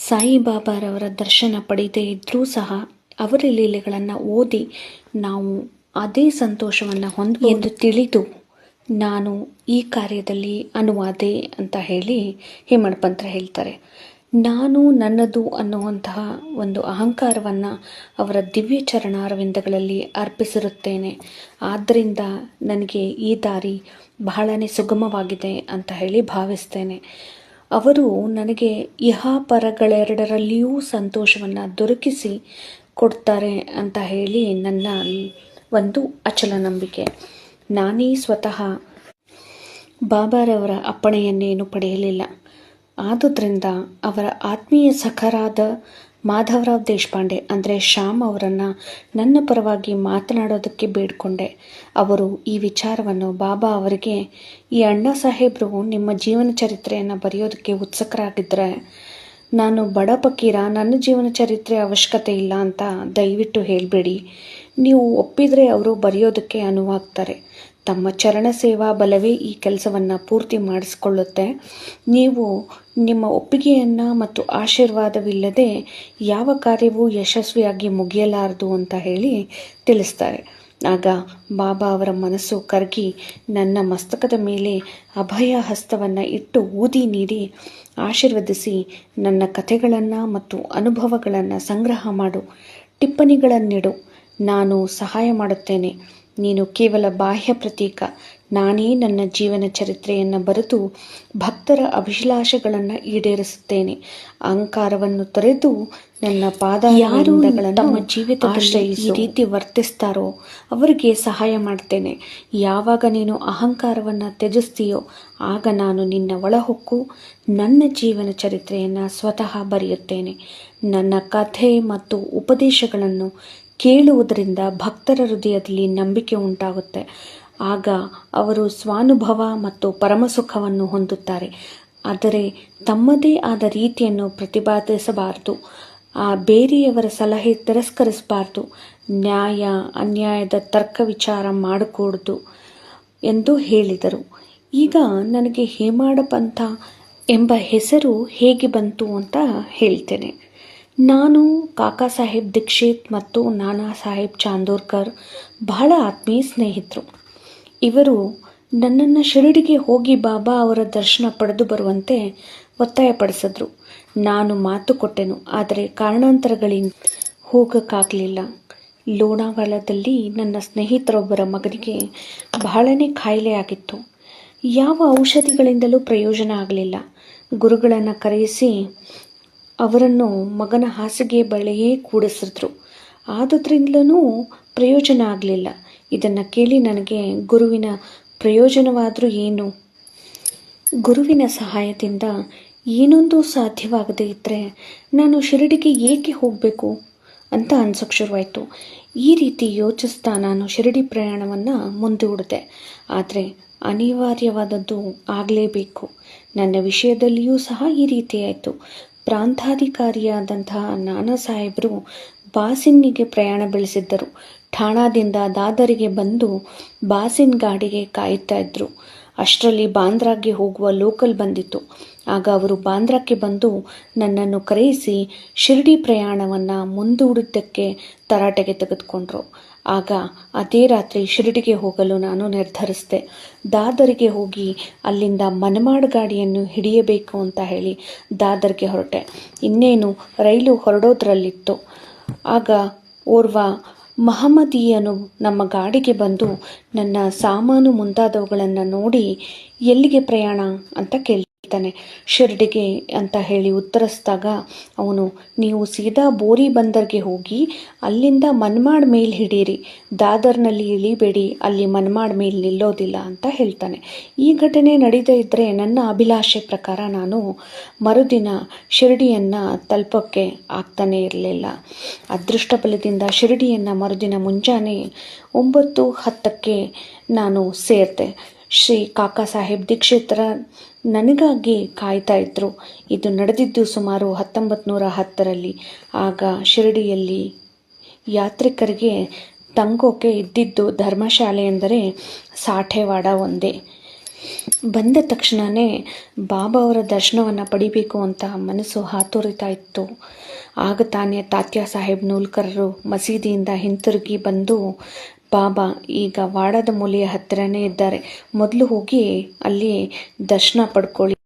ಸಾಯಿಬಾಬಾರವರ ದರ್ಶನ ಪಡೆಯದೇ ಇದ್ದರೂ ಸಹ ಅವರ ಲೀಲೆಗಳನ್ನು ಓದಿ ನಾವು ಅದೇ ಸಂತೋಷವನ್ನು ಹೊಂದಬಹುದು ಎಂದು ತಿಳಿದು ನಾನು ಈ ಕಾರ್ಯದಲ್ಲಿ ಅನುವಾದೆ ಅಂತ ಹೇಳಿ ಹೇಮಂತ್ ಪಂತ್ರ ಹೇಳ್ತಾರೆ. ನಾನು ನನ್ನದು ಅನ್ನುವಂತಹ ಒಂದು ಅಹಂಕಾರವನ್ನು ಅವರ ದಿವ್ಯ ಚರಣಾರವಿಂದಗಳಲ್ಲಿ ಅರ್ಪಿಸಿರುತ್ತೇನೆ. ಆದ್ದರಿಂದ ನನಗೆ ಈ ದಾರಿ ಬಹಳನೇ ಸುಗಮವಾಗಿದೆ ಅಂತ ಹೇಳಿ ಭಾವಿಸ್ತೇನೆ. ಅವರು ನನಗೆ ಇಹಪರಗಳೆರಡರಲ್ಲಿಯೂ ಸಂತೋಷವನ್ನು ದೊರಕಿಸಿ ಕೊಡ್ತಾರೆ ಅಂತ ಹೇಳಿ ನನ್ನ ಒಂದು ಅಚಲ ನಂಬಿಕೆ. ನಾನೇ ಸ್ವತಃ ಬಾಬಾರವರ ಅಪ್ಪಣೆಯನ್ನೇನು ಪಡೆಯಲಿಲ್ಲ. ಆದುದರಿಂದ ಅವರ ಆತ್ಮೀಯ ಸಖರಾದ ಮಾಧವರಾವ್ ದೇಶಪಾಂಡೆ ಅಂದರೆ ಶ್ಯಾಮ್ ಅವರನ್ನು ನನ್ನ ಪರವಾಗಿ ಮಾತನಾಡೋದಕ್ಕೆ ಬೇಡಿಕೊಂಡೆ. ಅವರು ಈ ವಿಚಾರವನ್ನು ಬಾಬಾ ಅವರಿಗೆ, ಈ ಅಣ್ಣಾ ಸಾಹೇಬರು ನಿಮ್ಮ ಜೀವನ ಚರಿತ್ರೆಯನ್ನು ಬರೆಯೋದಕ್ಕೆ ಉತ್ಸುಕರಾಗಿದ್ದರೆ ನಾನು ಬಡ ಫಕೀರ, ನನ್ನ ಜೀವನ ಚರಿತ್ರೆ ಅವಶ್ಯಕತೆ ಇಲ್ಲ ಅಂತ ದಯವಿಟ್ಟು ಹೇಳಬೇಡಿ. ನೀವು ಒಪ್ಪಿದರೆ ಅವರು ಬರೆಯೋದಕ್ಕೆ ಅನುವಾಗ್ತಾರೆ. ತಮ್ಮ ಚರಣ ಸೇವಾ ಬಲವೇ ಈ ಕೆಲಸವನ್ನು ಪೂರ್ತಿ ಮಾಡಿಸಿಕೊಳ್ಳುತ್ತೆ. ನೀವು ನಿಮ್ಮ ಒಪ್ಪಿಗೆಯನ್ನು ಮತ್ತು ಆಶೀರ್ವಾದವಿಲ್ಲದೆ ಯಾವ ಕಾರ್ಯವೂ ಯಶಸ್ವಿಯಾಗಿ ಮುಗಿಯಲಾರದು ಅಂತ ಹೇಳಿ ತಿಳಿಸ್ತಾರೆ. ಆಗ ಬಾಬಾ ಅವರ ಮನಸ್ಸು ಕರಗಿ ನನ್ನ ಮಸ್ತಕದ ಮೇಲೆ ಅಭಯ ಹಸ್ತವನ್ನು ಇಟ್ಟು ಊದಿ ನೀಡಿ ಆಶೀರ್ವದಿಸಿ, ನನ್ನ ಕಥೆಗಳನ್ನು ಮತ್ತು ಅನುಭವಗಳನ್ನು ಸಂಗ್ರಹ ಮಾಡು, ಟಿಪ್ಪಣಿಗಳನ್ನಿಡು, ನಾನು ಸಹಾಯ ಮಾಡುತ್ತೇನೆ. ನೀನು ಕೇವಲ ಬಾಹ್ಯ ಪ್ರತೀಕ. ನಾನೇ ನನ್ನ ಜೀವನ ಚರಿತ್ರೆಯನ್ನು ಬರೆದು ಭಕ್ತರ ಅಭಿಲಾಷೆಗಳನ್ನು ಈಡೇರಿಸುತ್ತೇನೆ. ಅಹಂಕಾರವನ್ನು ತೊರೆದು ನನ್ನ ಪಾದಾರವಿಂದಗಳನ್ನು ತಮ್ಮ ಜೀವಿತದಲ್ಲಿ ಈ ರೀತಿ ವರ್ತಿಸ್ತಾರೋ ಅವರಿಗೆ ಸಹಾಯ ಮಾಡ್ತೇನೆ. ಯಾವಾಗ ನೀನು ಅಹಂಕಾರವನ್ನು ತ್ಯಜಿಸ್ತೀಯೋ ಆಗ ನಾನು ನಿನ್ನ ಒಳಹೊಕ್ಕು ನನ್ನ ಜೀವನ ಚರಿತ್ರೆಯನ್ನು ಸ್ವತಃ ಬರೆಯುತ್ತೇನೆ. ನನ್ನ ಕಥೆ ಮತ್ತು ಉಪದೇಶಗಳನ್ನು ಕೇಳುವುದರಿಂದ ಭಕ್ತರ ಹೃದಯದಲ್ಲಿ ನಂಬಿಕೆ ಉಂಟಾಗುತ್ತೆ. ಆಗ ಅವರು ಸ್ವಾನುಭವ ಮತ್ತು ಪರಮಸುಖವನ್ನು ಹೊಂದುತ್ತಾರೆ. ಆದರೆ ತಮ್ಮದೇ ಆದ ರೀತಿಯನ್ನು ಪ್ರತಿಪಾದಿಸಬಾರದು. ಬೇರೆಯವರ ಸಲಹೆ ತಿರಸ್ಕರಿಸಬಾರ್ದು. ನ್ಯಾಯ ಅನ್ಯಾಯದ ತರ್ಕ ವಿಚಾರ ಮಾಡಕೂಡದು ಎಂದು ಹೇಳಿದರು. ಈಗ ನನಗೆ ಹೇಮಾಡ ಪಂಥ ಎಂಬ ಹೆಸರು ಹೇಗೆ ಬಂತು ಅಂತ ಹೇಳ್ತೇನೆ. ನಾನು ಕಾಕಾ ಸಾಹೇಬ್ ದೀಕ್ಷಿತ್ ಮತ್ತು ನಾನಾ ಸಾಹೇಬ್ ಚಾಂದೋರ್ಕರ್ ಬಹಳ ಆತ್ಮೀಯ ಸ್ನೇಹಿತರು. ಇವರು ನನ್ನನ್ನು ಶಿರಡಿಗೆ ಹೋಗಿ ಬಾಬಾ ಅವರ ದರ್ಶನ ಪಡೆದು ಬರುವಂತೆ ಒತ್ತಾಯಪಡಿಸಿದ್ರು. ನಾನು ಮಾತು ಕೊಟ್ಟೆನು, ಆದರೆ ಕಾರಣಾಂತರಗಳಿಂದ ಹೋಗೋಕ್ಕಾಗಲಿಲ್ಲ. ಲೋನಾವಾಲಾದಲ್ಲಿ ನನ್ನ ಸ್ನೇಹಿತರೊಬ್ಬರ ಮಗನಿಗೆ ಬಹಳನೇ ಕಾಯಿಲೆಯಾಗಿತ್ತು. ಯಾವ ಔಷಧಿಗಳಿಂದಲೂ ಪ್ರಯೋಜನ ಆಗಲಿಲ್ಲ. ಗುರುಗಳನ್ನು ಕರೆಯಿಸಿ ಅವರನ್ನು ಮಗನ ಹಾಸಿಗೆ ಬಳಿಯೇ ಕೂಡಿಸಿದ್ರು. ಆದುದರಿಂದಲೂ ಪ್ರಯೋಜನ ಆಗಲಿಲ್ಲ. ಇದನ್ನು ಕೇಳಿ ನನಗೆ ಗುರುವಿನ ಪ್ರಯೋಜನವಾದರೂ ಏನು? ಗುರುವಿನ ಸಹಾಯದಿಂದ ಏನೊಂದು ಸಾಧ್ಯವಾಗದೇ ಇದ್ದರೆ ನಾನು ಶಿರಡಿಗೆ ಏಕೆ ಹೋಗಬೇಕು ಅಂತ ಅನ್ಸೋಕ್ಕೆ ಶುರುವಾಯಿತು. ಈ ರೀತಿ ಯೋಚಿಸ್ತಾ ನಾನು ಶಿರಡಿ ಪ್ರಯಾಣವನ್ನು ಮುಂದೂಡಿದೆ. ಆದರೆ ಅನಿವಾರ್ಯವಾದದ್ದು ಆಗಲೇಬೇಕು. ನನ್ನ ವಿಷಯದಲ್ಲಿಯೂ ಸಹ ಈ ರೀತಿಯಾಯಿತು. ಪ್ರಾಂತಾಧಿಕಾರಿಯಾದಂತಹ ನಾನಾ ಸಾಹೇಬರು ಬಾಸಿನ್ನಿಗೆ ಪ್ರಯಾಣ ಬೆಳೆಸಿದ್ದರು. ಠಾಣಾದಿಂದ ದಾದರಿಗೆ ಬಂದು ಬಾಸಿನ್ ಗಾಡಿಗೆ ಕಾಯುತ್ತಾ ಇದ್ದರು. ಅಷ್ಟರಲ್ಲಿ ಬಾಂದ್ರಾಗೆ ಹೋಗುವ ಲೋಕಲ್ ಬಂದಿತ್ತು. ಆಗ ಅವರು ಬಾಂದ್ರಾಕ್ಕೆ ಬಂದು ನನ್ನನ್ನು ಕರೆಯಿಸಿ ಶಿರಡಿ ಪ್ರಯಾಣವನ್ನು ಮುಂದೂಡಿದ್ದಕ್ಕೆ ತರಾಟೆಗೆ ತೆಗೆದುಕೊಂಡ್ರು. ಆಗ ಅದೇ ರಾತ್ರಿ ಶಿರಡಿಗೆ ಹೋಗಲು ನಾನು ನಿರ್ಧರಿಸಿದೆ. ದಾದರಿಗೆ ಹೋಗಿ ಅಲ್ಲಿಂದ ಮನಮಾಡ್ ಗಾಡಿಯನ್ನು ಹಿಡಿಯಬೇಕು ಅಂತ ಹೇಳಿ ದಾದರ್ಗೆ ಹೊರಟೆ. ಇನ್ನೇನು ರೈಲು ಹೊರಡೋದ್ರಲ್ಲಿತ್ತು. ಆಗ ಓರ್ವ ಮಹಮ್ಮದೀಯನು ನಮ್ಮ ಗಾಡಿಗೆ ಬಂದು ನನ್ನ ಸಾಮಾನು ಮುಂತಾದವುಗಳನ್ನು ನೋಡಿ, ಎಲ್ಲಿಗೆ ಪ್ರಯಾಣ ಅಂತ ಕೇಳ್ತಾನೆ. ಶಿರಡಿಗೆ ಅಂತ ಹೇಳಿ ಉತ್ತರಿಸಿದಾಗ ಅವನು, ನೀವು ಸೀದಾ ಬೋರಿ ಬಂದರ್ಗೆ ಹೋಗಿ ಅಲ್ಲಿಂದ ಮನ್ಮಾಡ್ ಮೇಲ್ ಹಿಡೀರಿ, ದಾದರ್ನಲ್ಲಿ ಇಳಿಬೇಡಿ, ಅಲ್ಲಿ ಮನ್ಮಾಡ್ ಮೇಲ್ ನಿಲ್ಲೋದಿಲ್ಲ ಅಂತ ಹೇಳ್ತಾನೆ. ಈ ಘಟನೆ ನಡೆದೇ ಇದ್ದರೆ ನನ್ನ ಅಭಿಲಾಷೆ ಪ್ರಕಾರ ನಾನು ಮರುದಿನ ಶಿರಡಿಯನ್ನು ತಲುಪೋಕ್ಕೆ ಆಗ್ತಾನೇ ಇರಲಿಲ್ಲ. ಅದೃಷ್ಟ ಬಲದಿಂದ ಶಿರಡಿಯನ್ನು ಮರುದಿನ ಮುಂಜಾನೆ 9:10 ನಾನು ಸೇರಿದೆ. ಶ್ರೀ ಕಾಕಾ ಸಾಹೇಬ್ ದೀಕ್ಷಿತರ ನನಗಾಗಿ ಕಾಯ್ತಾ ಇದ್ದರು. ಇದು ನಡೆದಿದ್ದು ಸುಮಾರು 1910ರಲ್ಲಿ. ಆಗ ಶಿರಡಿಯಲ್ಲಿ ಯಾತ್ರಿಕರಿಗೆ ತಂಗೋಕೆ ಇದ್ದಿದ್ದು ಧರ್ಮಶಾಲೆ ಎಂದರೆ ಸಾಠೇವಾಡ ಒಂದೇ. ಬಂದ ತಕ್ಷಣವೇ ಬಾಬಾ ಅವರ ದರ್ಶನವನ್ನು ಪಡಿಬೇಕು ಅಂತ ಮನಸ್ಸು ಹಾತೊರಿತಾ ಇತ್ತು. ಆಗ ತಾನೇ ತಾತ್ಯಾ ಸಾಹೇಬ್ ನೂಲ್ಕರರು ಮಸೀದಿಯಿಂದ ಹಿಂತಿರುಗಿ ಬಂದು, ಬಾಬಾ ಈಗ ವಾಡದ ಮೂಲೆಯ ಹತ್ತಿರನೇ ಇದ್ದಾರೆ, ಮೊದಲು ಹೋಗಿ ಅಲ್ಲಿ ದರ್ಶನ ಪಡ್ಕೊಳ್ಳಿ